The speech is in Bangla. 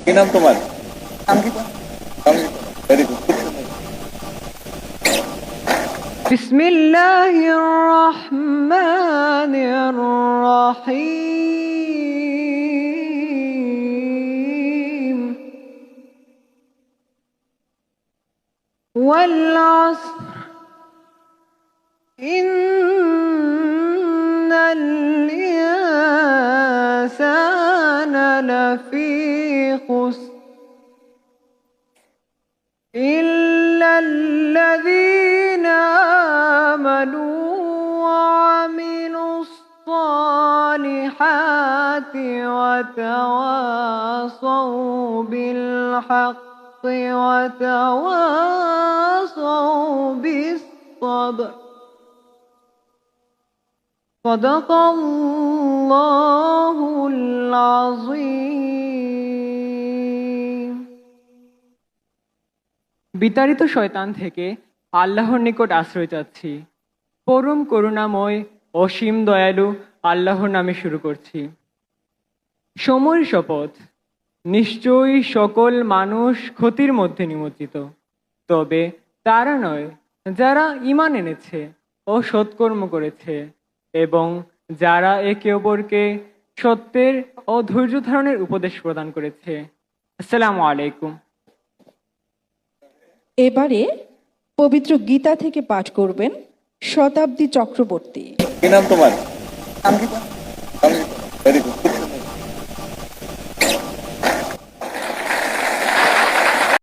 কি নাম তোমার? Very good. বিসমিল্লাহির রহমানির রহিম ওয়াল আসর ইন্নাল ইনসানা লাফি খুসর إلا الذين آمنوا وعملوا الصالحات وتواصوا بالحق وتواصوا بالصبر صدق الله العظيم। বিতাড়িত শয়তান থেকে আল্লাহর নিকট আশ্রয় চাচ্ছি। পরম করুণাময় অসীম দয়ালু আল্লাহর নামে শুরু করছি। সময়ের শপথ, নিশ্চয়ই সকল মানুষ ক্ষতির মধ্যে নিমজ্জিত, তবে তারা নয় যারা ঈমান এনেছে ও সৎকর্ম করেছে এবং যারা একে অপরকে সত্যের ও ধৈর্য ধারণের উপদেশ প্রদান করেছে। আসসালামু আলাইকুম। এবারে পবিত্র গীতা থেকে পাঠ করবেন শতাব্দী চক্রবর্তী। কি নাম তোমার?